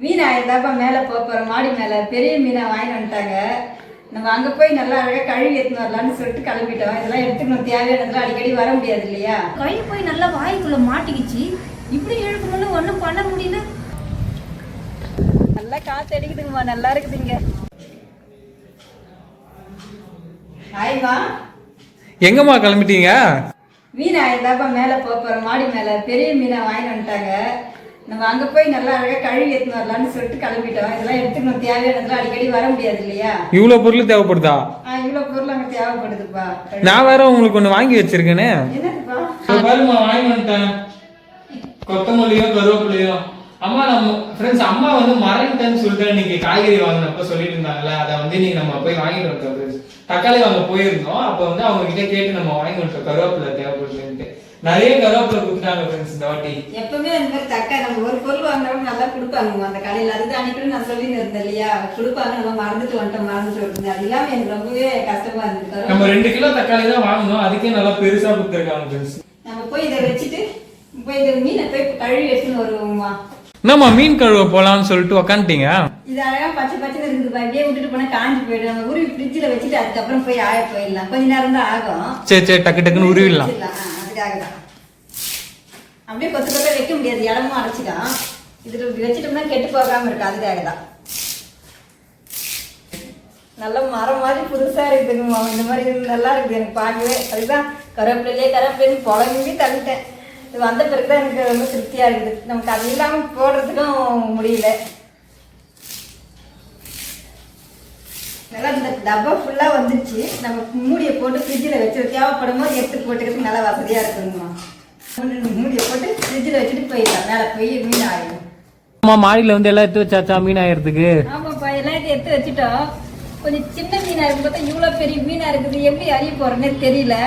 மீன் ஆயிருந்தாப்பா மேலே போகிறோம் மாடி மேலே பெரிய மீனை வாங்கிட்டு வந்துட்டாங்க. நம்ம அங்கே போய் நல்லா அழகாக கழுவி எடுத்துன்னு வரலான்னு சொல்லிட்டு கிளம்பிட்டோம். இதெல்லாம் எடுத்துக்கணும், தேவையானதெல்லாம் அடிக்கடி வர முடியாது இல்லையா. கை போய் நல்லா வாய்க்குள்ள மாட்டிக்கிச்சு. இப்படி இழுக்கணும்னு ஒன்றும் பண்ண முடியல. நல்லா காற்று அடிக்குதுங்கம்மா, நல்லா இருக்குதுங்க. ஆயிமா எங்கம்மா கிளம்பிட்டீங்க? மீன் ஆயிருந்தாப்பா மேலே போகிறோம் மாடி மேலே பெரிய மீனை வாங்கிட்டு வந்துட்டாங்க. நம்ம அங்கே போய் நல்லா அழகாக கழுவி எடுத்துன்னு வரலான்னு சொல்லிட்டு கிளம்பிட்டோம். இதெல்லாம் எடுத்துக்கணும், தேவையானதெல்லாம் அடிக்கடி வர முடியாது இல்லையா. இவ்வளோ பொருள் தேவைப்படுதா? இவ்வளோ பொருள் அங்கே தேவைப்படுதுப்பா. நான் வேற உங்களுக்கு ஒன்று வாங்கி வச்சிருக்கேனே. என்னதுப்பா? பாருமா, வாங்கி வந்துட்டேன். கொத்தமல்லியோ கருவேப்பிலையோ. அம்மா நம்ம ஃப்ரெண்ட்ஸ் அம்மா வந்து மறந்துட்டேன்னு சொல்லிட்டு இன்னைக்கு காய்கறி வாங்கினப்ப சொல்லிட்டு இருந்தாங்கல்ல, அதை வந்து நீங்க நம்ம போய் வாங்கிட்டு வந்துட்டோம் ஃப்ரெண்ட்ஸ். தக்காளி வாங்க போயிருந்தோம், அப்போ வந்து அவங்க கிட்ட கேட்டு நம்ம வாங்கி வந்துட்டோம் கருவேப்பிலை தேவைப்படுதுன்ட்டு. நிறைய கருவேப்பிலை கொடுத்தாங்க ஃப்ரெண்ட்ஸ் இந்த வாட்டி. எப்பவுமே அந்த மாதிரி தக்காளி நம்ம ஒரு பொருள் வாங்கினாலும் நல்லா கொடுப்பாங்க அந்த கடையில். அதுதான் அன்னைக்கு நான் சொல்லின்னு இருந்தேன் இல்லையா, கொடுப்பாங்க. நம்ம மறந்துட்டு வந்துட்டோம். அது இல்லாமல் எனக்கு ரொம்பவே கஷ்டமா இருந்தது. நம்ம 2 கிலோ தக்காளி தான் வாங்கணும், அதுக்கே நல்லா பெருசா கொடுத்துருக்காங்க ஃப்ரெண்ட்ஸ். நம்ம போய் இதை வச்சுட்டு போய் இந்த மீனை போய் கழுவி எடுத்துன்னு வருவோம்மா. என்னம்மா மீன் கழுவ போலான்னு சொல்லிட்டு உக்காந்துட்டீங்க? இது அழகா பச்சை பச்சைன்னு இருக்குது, அப்படியே விட்டுட்டு போனா காஞ்சி போயிடும். நம்ம உருவி ஃப்ரிட்ஜில் வச்சுட்டு அதுக்கப்புறம் போய் ஆய போயிடலாம். கொஞ்ச நேரம் தான் ஆகும். சரி டக்கு டக்குன்னு உருவிடலாம். அதுக்காக தான் அப்படியே கொத்து கொத்த வைக்க முடியாது, இடமும் அடைச்சிடும். இதுல வச்சுட்டோம்னா கெட்டு போகாம இருக்கு, அதுக்காக தான். நல்ல மரம் மாதிரி புதுசா இருக்குதுங்க. இந்த மாதிரி நல்லா இருக்குது எனக்கு பார்க்கவே. அதுதான் கருவேப்பிலைன்னு புலம்பி தள்ளிட்டேன். இது வந்த பிறகுதான் எனக்கு ரொம்ப திருப்தியா இருக்குது. நமக்கு அது இல்லாம போடுறதுக்கும் முடியல. நல்லா இந்த டப்பா ஃபுல்லா வந்துருச்சு. நம்ம மூடியை போட்டு ஃப்ரிட்ஜில் வச்சு தேவைப்படும் போது எடுத்து போட்டுக்கிறதுக்கு நல்லா வசதியா இருக்குங்கம்மா. மூடியை போட்டு ஃப்ரிட்ஜில் வச்சுட்டு போயிடலாம், மேலே போய் மீன் ஆயிடும். அம்மா மாடியில் வந்து எல்லாம் எடுத்து வச்சாச்சா மீன் ஆயிரத்துக்கு? ஆமாப்பா, எல்லாம் எடுத்து வச்சுட்டோம். கொஞ்சம் சின்ன மீனா இருக்கு, பார்த்தா இவ்வளோ பெரிய மீனா இருக்குது. எப்படி அறிய போறேன்னே தெரியல.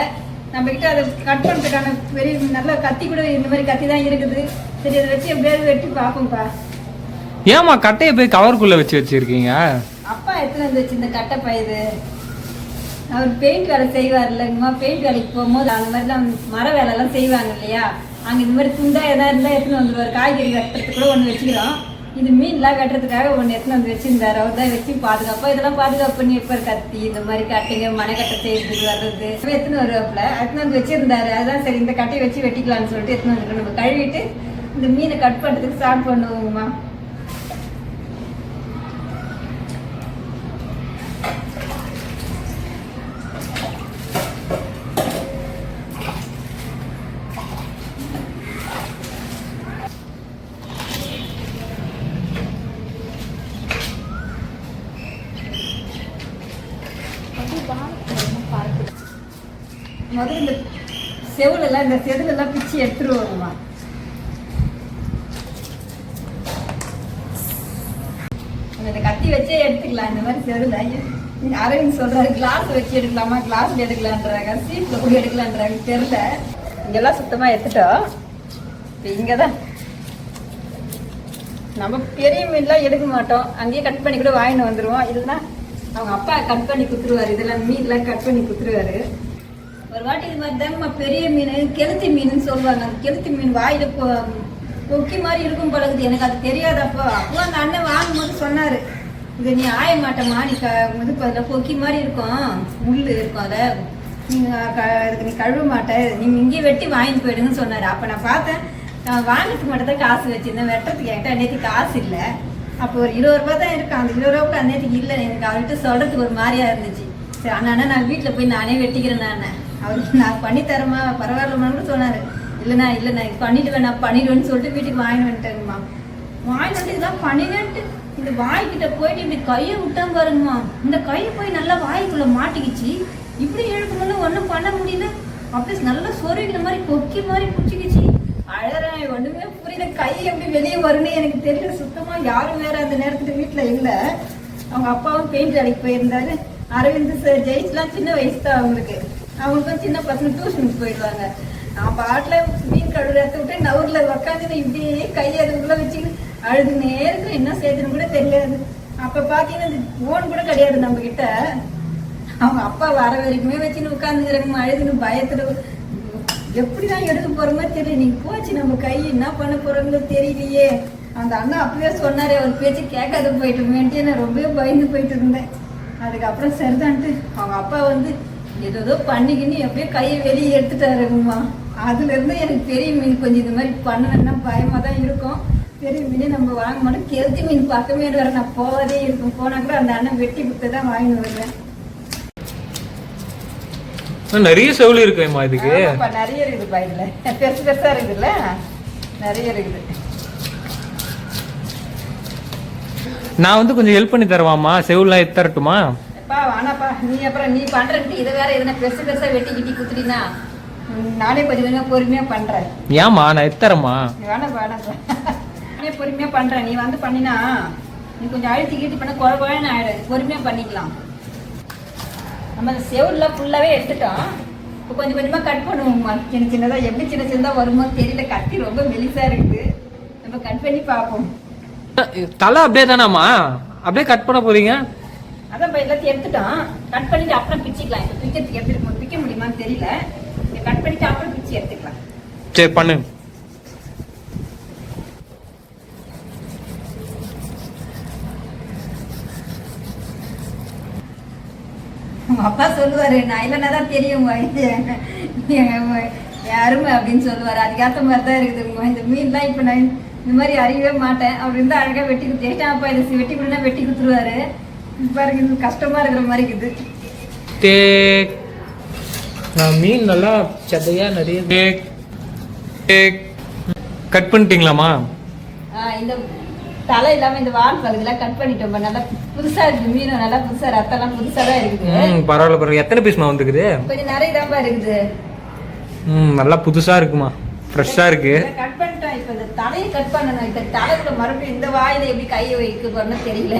நம்ம கிட்ட அதை கட் பண்ணுறதுக்கான பெரிய நல்ல கத்தி கூட இந்த மாதிரி கத்தி தான் இருக்குது. சரி, அதை வச்சு எப்படியாவது வெட்டி பார்ப்போம்ப்பா. ஏமா கட்டையை போய் கவருக்குள்ள வச்சிருக்கீங்க? அப்பா எத்தனை வந்து வச்சு இந்த கட்டை பயிறு அவர் பெயிண்ட் வேலை செய்வார் இல்லைங்கம்மா. பெயிண்ட் வேலைக்கு போகும்போது அந்த மாதிரிலாம் மர வேலைலாம் செய்வாங்க இல்லையா, அங்கே இந்த மாதிரி துண்டா எதாவது இருந்தால் எடுத்துன்னு வந்துடுவார். காய்கறி வெட்டுறதுக்கு கூட ஒன்று வச்சுக்கிறோம். இது மீன்லாம் வெட்டுறதுக்காக ஒன்று எடுத்துன்னு வந்து வச்சுருந்தார். அவர் தான் வச்சு பாதுகாப்பாக இதெல்லாம் பாதுகாப்பு பண்ணி எப்போ கத்தி இந்த மாதிரி கட்டைங்க மனைக்கட்டை செய்யறதுக்கு வர்றது எடுத்துன்னு வருவாப்புல. எடுத்துன்னு வந்து வச்சுருந்தாரு. அதுதான் சரி இந்த கட்டையை வச்சு வெட்டிக்கலான்னு சொல்லிட்டு எடுத்துன்னு வந்துருக்கோம். நம்ம கழுவிட்டு இந்த மீனை கட் பண்ணுறதுக்கு ஸ்டார்ட் பண்ணுவோங்கம்மா. முதல்ல இந்த செவுலெல்லாம் இந்த செதுலெல்லாம் பிச்சு எடுத்துட்டு வருமா. இந்த கத்தி வச்சே எடுத்துக்கலாம். இந்த மாதிரி செதுல அரவிந்த் சொல்றாரு கிளாஸ் வச்சு எடுக்கலாமா, கிளாஸ்ல எடுக்கலான்றாங்க, சீட்ல கூட எடுக்கலான்றாங்க, தெரியல. இங்கெல்லாம் சுத்தமா எடுத்துட்டோம். இப்போ இங்கதான் நம்ம பெரிய மீன்லாம் எடுக்க மாட்டோம், அங்கேயே கட் பண்ணி கூட வாங்கிட்டு வந்துடுவோம். இல்லைன்னா அவங்க அப்பா கட் பண்ணி கொடுத்துருவாரு. இதெல்லாம் மீன்லாம் கட் பண்ணி கொடுத்துருவாரு. ஒரு வாட்டி இது மாதிரி தாங்கம்மா பெரிய மீன் கெளுத்தி மீன் சொல்லுவாங்க. அந்த கெளுத்தி மீன் வாயில கொக்கி மாதிரி இருக்கும் பழகுது. எனக்கு அது தெரியாதப்போ. அப்போ அந்த அண்ணன் வாங்கும்போது சொன்னாரு, இது நீ ஆய மாட்டேம்மா, நீ இது கொக்கி மாதிரி இருக்கும், முள் இருக்கும், அதை அதுக்கு நீ கழுவ மாட்டேன், நீங்க இங்கேயே வெட்டி வாங்கிட்டு போயிடுங்கன்னு சொன்னாரு. அப்போ நான் பார்த்தேன், நான் வாங்கிட்டு மட்டும் தான் காசு வச்சிருந்தேன், வெட்டுறதுக்கு என்கிட்ட அன்னைக்கு காசு இல்லை. அப்போ ஒரு 20 ரூபா தான் இருக்கு. அந்த 20 ரூபாய்க்கு அன்னைக்கு இல்லை. எனக்கு அவர்கிட்ட சொல்றதுக்கு ஒரு மாதிரியா இருந்துச்சு. சரி அண்ணா நான் வீட்டில் போய் நானே வெட்டிக்கிறேன், நான் அவருக்கு நான் பண்ணித்தரேம்மா பரவாயில்லம்மான்னு சொன்னாரு. இல்லைண்ணா இது பண்ணிடுவேன், நான் பண்ணிடுவேன்னு சொல்லிட்டு வீட்டுக்கு வாங்கிட்டு வந்துட்டேங்கம்மா. வாங்கிட்டு வந்து இதான் பண்ணிவேன்ட்டு இந்த வாய்க்கிட்ட போயிட்டு இப்படி கையை விட்டான் பாருங்கம்மா. இந்த கையை போய் நல்லா வாய்க்குள்ள மாட்டிக்கிச்சு. இப்படி இழுக்கணும்னு ஒன்றும் பண்ண முடியல. அப்படியே நல்லா சொருகிற மாதிரி கொக்கி மாதிரி பிடிச்சிக்கிச்சு. அழறேன், ஒன்றுமே புரியல. கை எப்படி வெளியே வரும்னு எனக்கு தெரியல சுத்தமா. யாரும் வேற அந்த நேரத்துக்கு வீட்டில் இல்லை. அவங்க அப்பாவும் பெயிண்ட் வேலைக்கு போயிருந்தாரு. அரவிந்த் ஜெயிச்சுலாம் சின்ன வயசு தான் அவங்களுக்கு. அவங்களுக்கும் சின்ன பசங்க டியூஷனுக்கு போயிடுவாங்க. நான் பாட்டில் மீன் கழுவுறத விட்டு நவுர்ல உக்காந்து இப்படியே கையை அதுக்குள்ள வச்சுக்கிட்டு அழுதுனே இருக்கு. என்ன செய்யுதுன்னு கூட தெரியாது. அப்ப பாத்தீங்கன்னா இந்த போன் கூட கிடையாது நம்ம கிட்ட. அவங்க அப்பா வர வரைக்குமே வச்சுன்னு உட்காந்துக்கிறேங்க அழுதுன்னு பயத்துல. எப்படிதான் எடுக்க போறோமோ தெரியல. நீங்க போச்சு நம்ம கை என்ன பண்ண போறோங்களோ தெரியலையே அந்த அண்ணன் அப்பவே சொன்னாரே ஒரு பேச்சு கேட்காத போயிட்டு நான் ரொம்ப பயந்து போயிட்டு இருந்தேன். அதுக்கப்புறம் சரிதான்ட்டு அவங்க அப்பா வந்து ஏதோ பண்ணிக்கின்னு எப்படியோ கையை வெளியே எடுத்துட்டாருங்கம்மா. அதுல இருந்து எனக்கு பெரிய மீன் கொஞ்சம் இது மாதிரி பண்ணணும்னா பயமா தான் இருக்கும். பெரிய மீன் நம்ம வாங்க மாட்டோம். கெளுத்தி மீன் பக்கமே வர நான் போவதே இருக்கும். போனா கூட அந்த அண்ணன் வெட்டி கொடுத்து தான் வாங்கிட்டு வருவேன். நிறைய செவுளி இருக்குமா இதுக்கு? நிறைய இருக்குதுப்பா இதுல, பெருசு பெருசா இருக்குதுல்ல, நிறைய இருக்குது. நான் வந்து கொஞ்சம் ஹெல்ப் பண்ணி தருவாமா, செவுலாம் எடுத்துறட்டுமா? அப்பா வேணாப்பா, நீ அப்புறம் நீ பண்றதுக்கு இதை வேற எதுனா பெருசு பெருசா வெட்டி கிட்டி குத்துட்டீங்கன்னா நானே கொஞ்சம் கொஞ்சம் பொறுமையா பண்றேன். ஏமா நான் எடுத்துறேம்மா. வேணாப்பா வேணாப்பா, நானே பொறுமையா பண்றேன். நீ வந்து பண்ணினா நீ கொஞ்சம் அழுத்தி கீட்டி பண்ண குழப்பன்னு ஆயிடாது. பொறுமையா பண்ணிக்கலாம். நம்ம அந்த செவுலாம் ஃபுல்லாவே எடுத்துட்டோம். இப்போ கொஞ்சம் கொஞ்சமா கட் பண்ணுவோம்மா. சின்ன சின்னதா எப்படி சின்ன சின்னதா வருமோ தெரியல. கத்தி ரொம்ப மெலிசா இருக்குது. நம்ம கட் பண்ணி பார்ப்போம். தலை அப்படியே தானாமா? அப்படியே கட் பண்ண போறீங்க? அதான் இப்போ எல்லாத்தையும் எடுத்துட்டோம். கட் பண்ணிட்டு அப்புறம் பிச்சிக்கலாம். இப்போ பிக்கிறதுக்கு எப்படி இருக்கும், பிக்க முடியுமான்னு தெரியல. கட் பண்ணிட்டு அப்புறம் பிச்சு எடுத்துக்கலாம். சரி பண்ணு. உங்க அப்பா சொல்லுவாரு, நான் இல்லைன்னா தான் தெரியும் யாருமே அப்படின்னு சொல்லுவாரு. அதுக்கேற்ற மாதிரி தான் இருக்குது. இந்த மீன்லாம் இப்போ நான் இந்த மாதிரி அறியவே மாட்டேன். அவர் இருந்தால் அழகாக வெட்டி கொடுத்து அப்பா இதை வெட்டி கொடுனா வெட்டி கொடுத்துருவாரு. பாருங்க இது கஷ்டமா இருக்கிற மாதிரி இருக்குது. நான் மீன் நல்லா சதையா நிறைய கட் பண்ணிட்டீங்களாமா? இந்த தலை இல்லாம இந்த வால் பகுதியெல்லாம் கட் பண்ணிட்டோம். நல்லா புதுசா இருக்கு மீன். நல்லா புதுசா ரத்தம்லாம் புதுசா தான் இருக்குது. பரவாயில்ல பரவாயில்ல. எத்தனை பீஸ்மா வந்துருக்குது? கொஞ்சம் நிறைய தான்ப்பா இருக்குது. நல்லா புதுசா இருக்குமா, ஃப்ரெஷ்ஷா இருக்கு. கட் பண்ணிட்டோம். இப்போ இந்த தலையை கட் பண்ணணும். இந்த தலைக்குள்ள மறுபடியும் இந்த வாயில எப்படி கையை வைக்க போறோம்னு தெரியல.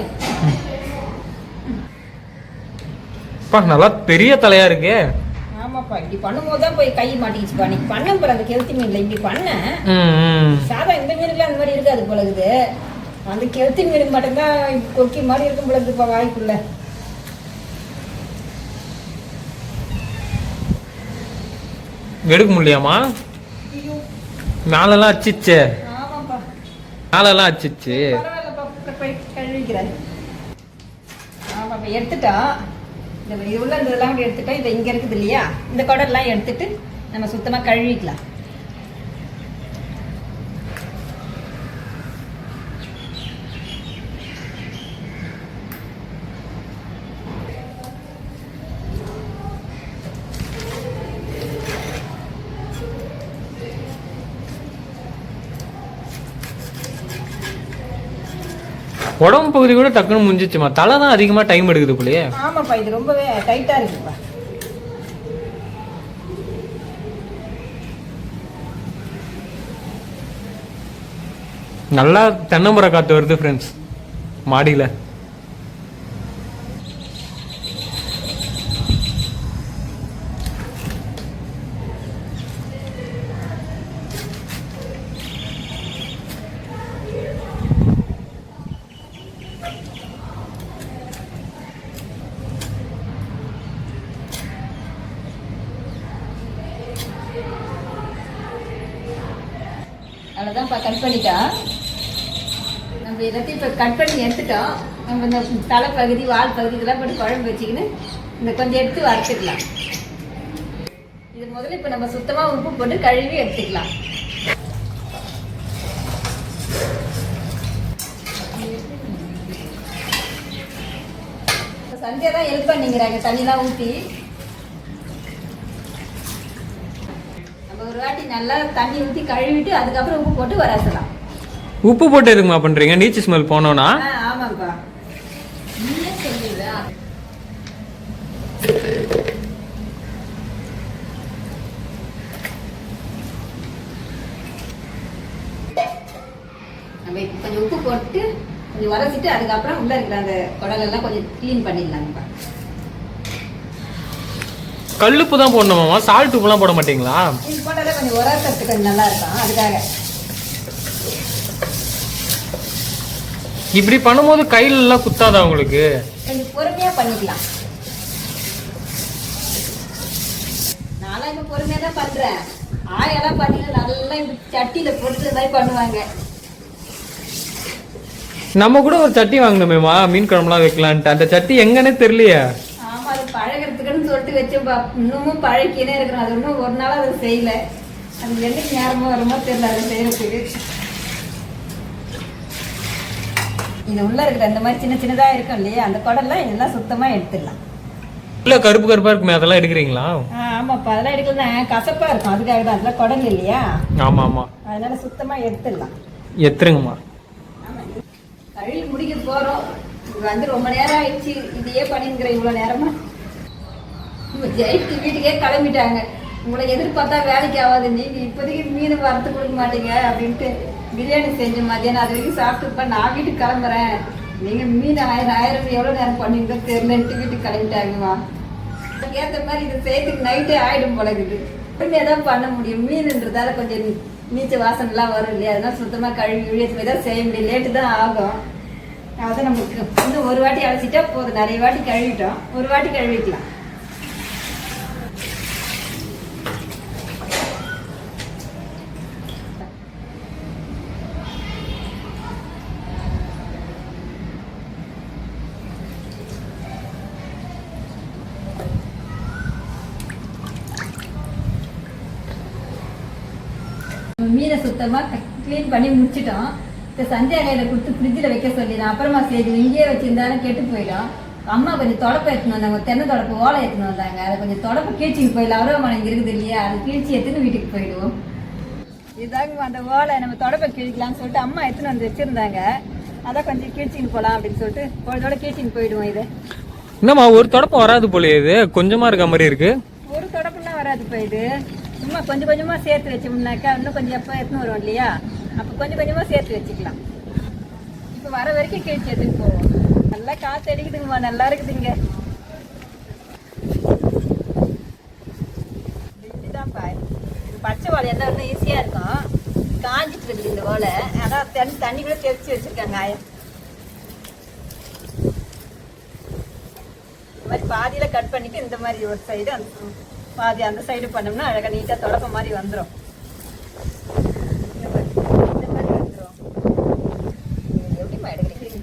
நல்லா பெரிய தலையா இருக்கு. ஆமாப்பா, இப்படி பண்ணும்போது தான் போய் கை மாட்டிக்கிச்சுப்பா. நீ பண்ண போற அந்த கெளுத்தி மீன்ல இப்படி பண்ண சாதா இந்த மீனுக்குலாம் அந்த மாதிரி இருக்காது போல இருக்குது. அந்த கெளுத்தி மீனுக்கு மட்டும்தான் கொக்கி மாதிரி இருக்கும் போல இருக்குப்பா வாய்க்குள்ள. எடுக்க முடியாமா? மேலெல்லாம் அச்சிச்சு. ஆமாப்பா, மேலெல்லாம் அச்சிச்சு. பரவாயில்லப்பா, போய் கழுவிக்கிறேன். ஆமாப்பா, எடுத்துட்டோம். இது உள்ள இதெல்லாம் கூட எடுத்துட்டோம். இது இங்க இருக்குது இல்லையா, இந்த குடல்லாம் எடுத்துட்டு நம்ம சுத்தமா கழுவிக்கலாம். உடம்பு பகுதி கூட டக்குன்னு முடிஞ்சிச்சுமா. தலை தான் அதிகமா டைம் எடுக்குது போலயே. ஆமாப்பா, இது ரொம்பவே டைட்டா இருக்குப்பா. நல்லா தென்னமரம் காத்து வருது ஃப்ரெண்ட்ஸ் மாடியில. அவ்வளோதான்ப்பா, கட் பண்ணிட்டா. நம்ம எல்லாத்தையும் இப்போ கட் பண்ணி எடுத்துட்டோம். நம்ம இந்த தலைப்பகுதி வால் பகுதி இதெல்லாம் போட்டு குழம்பு வச்சுக்கின்னு இந்த கொஞ்சம் எடுத்து வறுத்துக்கலாம். இது முதல்ல இப்போ நம்ம சுத்தமாக உப்பு போட்டு கழுவி எடுத்துக்கலாம். சந்தியா தான் ஹெல்ப் பண்ணிக்கிறாங்க தண்ணிலாம் ஊற்றி. ஒரு வாட்டி நல்லா தண்ணி ஊற்றி கழுவிட்டு அதுக்கப்புறம் உப்பு போட்டு வராசலாம். உப்பு போட்டு எதுக்குமா பண்றீங்க? நீச்சு ஸ்மெல் போனோம்னா? ஆமாப்பா, நீயே சொல்லுவா. நம்ம கொஞ்சம் உப்பு போட்டு கொஞ்சம் உரைச்சிட்டு அதுக்கப்புறம் உள்ள இருக்கிற அந்த குடலெல்லாம் கொஞ்சம் கிளீன் பண்ணிடலாம்ப்பா. கல்லுப்பு தான் போடணுமாமா? சால்ட் உப்புலாம் போட மாட்டீங்களா? இது போட்டாலே கொஞ்சம் உரத்துக்கு கொஞ்சம் நல்லா இருக்கும். அதுக்காக இப்படி பண்ணும்போது கையில எல்லாம் குத்தாதா உங்களுக்கு? கொஞ்சம் பொறுமையா பண்ணிக்கலாம். நான்லாம் இப்ப பொறுமையா தான் பண்றேன். ஆயெல்லாம் பாத்தீங்கன்னா நல்லா இந்த சட்டியில போட்டு மாதிரி பண்ணுவாங்க. நம்ம கூட ஒரு சட்டி வாங்கணுமேமா மீன் குழம்புலாம் வைக்கலான்ட்டு. அந்த சட்டி எங்கன்னே தெரியலையே. ஆமா, அது பழகிறதுக்குன்னு சொல்லிட்டு வச்சு இன்னமும் பழக்கினே இருக்கிறோம். அது இன்னும் ஒரு நாள் அதை செய்யல. அது என்னைக்கு நேரமா வருமோ தெரியல அதை செய்யறதுக்கு. இது உள்ள இருக்கிற இந்த மாதிரி சின்ன சின்னதா இருக்கும் இல்லையா, அந்த குடம்லாம் இதெல்லாம் சுத்தமா எடுத்துடலாம். இல்ல கருப்பு கருப்பா இருக்குமே, அதெல்லாம் எடுக்கிறீங்களா? ஆமாப்பா, அதெல்லாம் எடுக்கலாம். கசப்பா இருக்கும், அதுக்காக தான். அதெல்லாம் குடல் இல்லையா, ஆமா ஆமா, அதனால சுத்தமா எடுத்துடலாம். எத்துருங்கம்மா. கழுவி முடிக்க போறோம். இது வந்து ரொம்ப நேரம் ஆயிடுச்சு. இதையே பண்ணிருக்கிற இவ்வளவு நேரமா. ஜெயிட்டு வீட்டுக்கே கிளம்பிட்டாங்க. உங்களை எதிர்பார்த்தா வேலைக்கு ஆகாது, நீங்க இப்போதைக்கு மீன் வறுத்து கொடுக்க மாட்டீங்க அப்படின்ட்டு பிரியாணி செஞ்ச மதியானம் அது வரைக்கும் சாப்பிட்டுப்பா, நான் வீட்டுக்கு கிளம்புறேன், நீங்க மீன் 1000 எவ்வளவு நேரம் பண்ணீங்களோ தெரியலன்ட்டு வீட்டுக்கு கிளம்பிட்டாங்கம்மா. ஏற்ற மாதிரி இதை செய்யறதுக்கு நைட்டே ஆயிடும் போலக்குது. உடனே தான் பண்ண முடியும். மீனுன்றதால கொஞ்சம் நீச்ச வாசனைலாம் வரும் இல்லையா, அதனால சுத்தமா கழுவி விழியத்து போய் தான் செய்ய முடியும். லேட்டு தான் ஆகும். அதான் நமக்கு இன்னும் ஒரு வாட்டி அழைச்சிட்டா போதும். நிறைய வாட்டி கழுவிட்டோம், ஒரு வாட்டி கழுவிக்கலாம். மீனை சுத்தமா கிளீன் பண்ணி முடிச்சிட்டோம். இப்போ சந்தியா கையில் கொடுத்து ஃப்ரிட்ஜில் வைக்க சொல்லிடலாம். அப்புறமா சரி இங்கேயே வச்சிருந்தாலும் கெட்டு போயிடும். அம்மா கொஞ்சம் தொடப்பை எடுத்துன்னு வந்தாங்க, தென்னை தொடப்பு ஓலை எடுத்துன்னு வந்தாங்க. அதை கொஞ்சம் தொடப்பு கீழ்ச்சிக்கு போயிடலாம். அவரவமான இங்கே இருக்குது இல்லையா, அது கீழ்ச்சி எடுத்துன்னு வீட்டுக்கு போயிடுவோம். இதாங்க அந்த ஓலை நம்ம தொடப்பை கிழிக்கலாம்னு சொல்லிட்டு அம்மா எடுத்துன்னு வந்து வச்சிருந்தாங்க. அதான் கொஞ்சம் கீழ்ச்சின்னு போகலாம் அப்படின்னு சொல்லிட்டு பொழுதோட கீழ்ச்சின்னு போயிடுவோம். இது என்னம்மா ஒரு தொடப்பம் வராது போல, இது கொஞ்சமா இருக்க மாதிரி இருக்கு. ஒரு தொடப்புனா வராது போயிடு. சும்மா கொஞ்சம் கொஞ்சமா சேர்த்து வச்சோம்னாக்கா இன்னும் கொஞ்சம் எப்போ எடுத்துன்னு வரும் இல்லையா, அப்போ கொஞ்சம் கொஞ்சமா சேர்த்து வச்சுக்கலாம். இப்போ வர வரைக்கும் கீழ்ச்சி எடுத்துன்னு போவோம். நல்லா காற்று அடிக்குதுங்கம்மா, நல்லா இருக்குதுங்க. இதுதான்ப்பா பச்சை வாழை என்ன இன்னும் ஈஸியா இருக்கும். காஞ்சிட்டு இருக்குது இந்த ஓலை, அதான் தண்ணி கூட தெளிச்சு வச்சிருக்காங்க. இந்த மாதிரி பாதியில கட் பண்ணிட்டு இந்த மாதிரி ஒரு சைடு அந்த பாதி அந்த சைடு பண்ணோம்னா அழகா நீட்டா தொடப்ப மாதிரி வந்துடும். இந்த மாதிரி வந்துடும். எப்படிமா எடுக்கிறீங்க?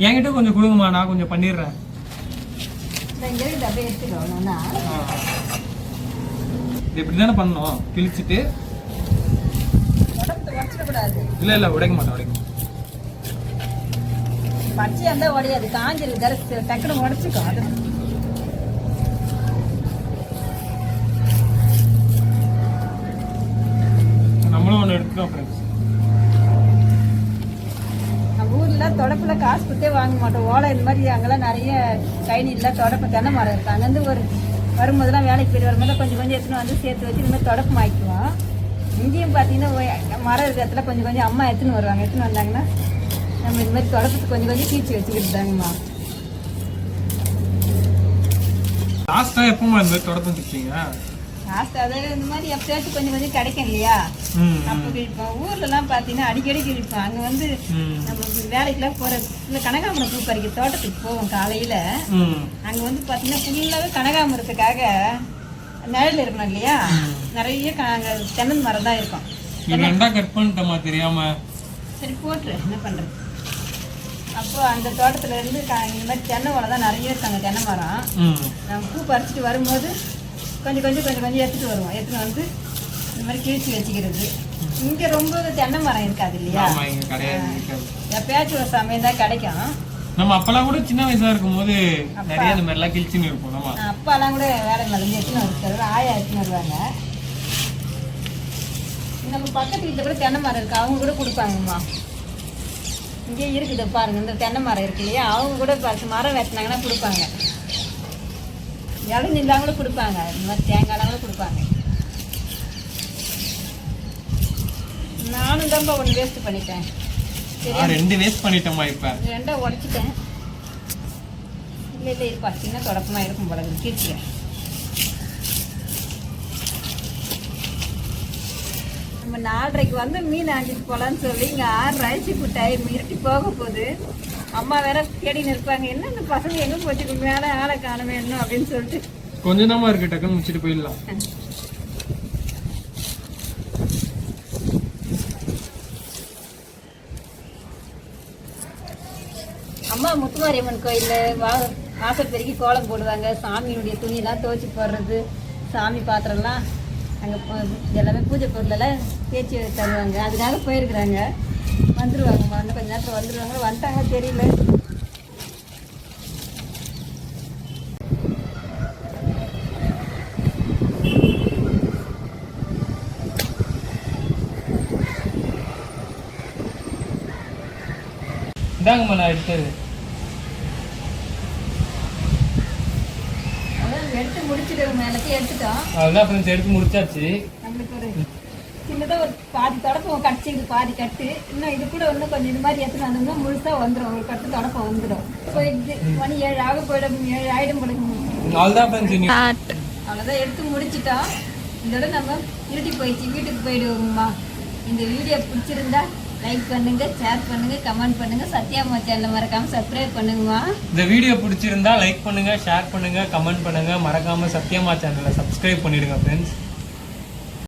என்கிட்ட கொஞ்சம் கொடுங்கம்மா, நான் கொஞ்சம் பண்ணிடுறேன். அப்படியே எடுத்துக்கோண்ணா. இது இப்படிதானே பண்ணணும், கிழிச்சிட்டு. உடம்பு உடச்சிடக்கூடாது. இல்ல உடைக்க மாட்டேன். பச்சையா இருந்தா உடையாது, காஞ்சிருக்கு டக்குனு உடச்சிக்கும். அது நம்மளும் ஒன்று எடுத்துக்கோம் ஃப்ரெண்ட்ஸ். நம்ம ஊர்ல தொடப்புல காசு கொடுத்தே வாங்க மாட்டோம். ஓலை இந்த மாதிரி அங்கெல்லாம் நிறைய கைனில தொடப்பு தென்னை மரம் இருக்கு. அங்கேருந்து ஒரு வரும்போதெல்லாம் வேலைக்கு போயிட்டு வரும்போது கொஞ்சம் கொஞ்சம் எடுத்துன்னு வந்து சேர்த்து வச்சு இந்த மாதிரி தொடப்பு மாய்க்குவோம். இங்கேயும் பார்த்தீங்கன்னா மரம் இருக்கிற இடத்துல கொஞ்சம் கொஞ்சம் அம்மா எடுத்துன்னு வருவாங்க. எடுத்துன்னு வந்தாங்கன்னா நம்ம இந்த மாதிரி தொடப்பத்துக்கு கொஞ்சம் கொஞ்சம் கீழ்ச்சி வச்சுக்கிட்டு தாங்கம்மா. லாஸ்டா எப்பமா இந்த மாதிரி தொடப்பம் வச்சுக்கிட்டீங்க? லாஸ்ட் அதாவது இந்த மாதிரி எப்பயாச்சும் கொஞ்சம் கொஞ்சம் கிடைக்கும் இல்லையா, அப்போ கிழிப்போம். ஊர்ல எல்லாம் பார்த்தீங்கன்னா அடிக்கடி கிழிப்போம். அங்கே வந்து நம்ம வேலைக்கெல்லாம் போற இந்த கனகாமரம் பூ பறிக்க தோட்டத்துக்கு போவோம் காலையில. அங்கே வந்து பார்த்தீங்கன்னா ஃபுல்லாகவே கனகாமரத்துக்காக நிழல் இருக்கணும் இல்லையா, நிறைய அங்கே தென்னை மரம் தான் இருக்கும். கட் பண்ணிட்டோமா தெரியாம, சரி போட்டுரு, என்ன பண்றது. அப்போ அந்த தோட்டத்துல இருந்து இந்த மாதிரி தென்னை மரம் தான் நிறைய இருக்காங்க. தென்னை மரம் நம்ம பூ பறிச்சுட்டு வரும்போது கொஞ்சம் கொஞ்சம் கொஞ்சம் கொஞ்சம் எடுத்துட்டு வருவோம். எடுத்துட்டு வந்து இந்த மாதிரி கிழிச்சு வச்சுக்கிறது. இங்க ரொம்ப தென்னை மரம் இருக்காது இல்லையா, எப்பயாச்சும் ஒரு சமயம் தான் கிடைக்கும். நம்ம அப்பெல்லாம் கூட சின்ன வயசா இருக்கும் போது நிறைய இந்த மாதிரி எல்லாம் கிழிச்சுன்னு இருப்போம். நம்ம அப்பாலாம் கூட வேலை மருந்து எடுத்துன்னு வருவாங்க, ஆயா எடுத்துன்னு வருவாங்க. நம்ம பக்கத்து வீட்டில் கூட தென்னை மரம் இருக்கு, அவங்க கூட கொடுப்பாங்கம்மா. இங்கே இருக்குது பாருங்க, இந்த தென்னை மரம் இருக்கு இல்லையா, அவங்க கூட மரம் வெட்டினாங்கன்னா கொடுப்பாங்க. இடம் இல்லாமலும் கொடுப்பாங்க, இந்த மாதிரி தேங்காய்லாம் கூட கொடுப்பாங்க. நானும் தான்ப்பா ஒன்று வேஸ்ட் பண்ணிட்டேன். ரெண்டு வேஸ்ட் பண்ணிட்டோமா? இப்போ ரெண்டா உடச்சிட்டேன். இல்லை இருப்பா, சின்ன தொடப்பமா இருக்கும் போல கீழ்ச்சிக்கிறேன். நம்ம 4:30 வந்து மீன் ஆஞ்சிட்டு போகலான்னு சொல்லி இங்கே 6 ஆயிடுச்சு. இப்போ டைம் இருட்டி போக போகுது. அம்மா வேற தேடின்னு இருப்பாங்க, என்ன இந்த பசங்க எங்கே போச்சுக்கு மேலே ஆளை காண வேணும் அப்படின்னு சொல்லிட்டு. கொஞ்சம் தான் இருக்கு, டக்குன்னு முடிச்சுட்டு போயிடலாம். முத்துமாரியம்மன் கோயிலில் வாசல் பெருக்கி கோலம் போடுவாங்க. சாமியினுடைய துணியெல்லாம் துவைச்சி போடுறது, சாமி பாத்திரம்லாம் அங்கே எல்லாமே பூஜை பொருளெல்லாம் தேய்ச்சி தருவாங்க. அதுக்காக போயிருக்கிறாங்க. வந்துடுவாங்கம்மா, இன்னும் கொஞ்சம் நேரத்தில் வந்துடுவாங்க. வந்துட்டாங்க தெரியல. இதாங்கம்மா நான் எடுத்தது. எடுத்து முடிச்சுட்டு எல்லாத்தையும் எடுத்துட்டோம். அதுதான் ஃப்ரெண்ட்ஸ் எடுத்து முடிச்சாச்சு. நம்மளுக்கு ஒரு சின்னதாக ஒரு பாதி தொடப்பம் கடிச்சிது, பாதி கட்டு. இன்னும் இது கூட இன்னும் கொஞ்சம் இது மாதிரி எடுத்துட்டு வந்தோம்னா முழுசாக வந்துடும். ஒரு கட்டு தொடப்பம் வந்துடும். போயிடுது, மணி 7 ஆக போயிடும், 7 ஆயிடும் போடுங்க. அதுதான் ஃப்ரெண்ட்ஸ் அவ்வளோதான், எடுத்து முடிச்சிட்டோம். இதோட நம்ம இருட்டி போயிடுச்சு, வீட்டுக்கு போயிடுவோம்மா. இந்த வீடியோ பிடிச்சிருந்தா லைக் பண்ணுங்க, ஷேர் பண்ணுங்க, கமெண்ட் பண்ணுங்க. சத்யாம்மா சேனலை மறக்காம சப்ஸ்கிரைப் பண்ணுங்கம்மா. இந்த வீடியோ பிடிச்சிருந்தா லைக் பண்ணுங்க, ஷேர் பண்ணுங்க, கமெண்ட் பண்ணுங்க. மறக்காம சத்யாம்மா சேனலை சப்ஸ்கிரைப் பண்ணிடுங்க ஃப்ரெண்ட்ஸ்.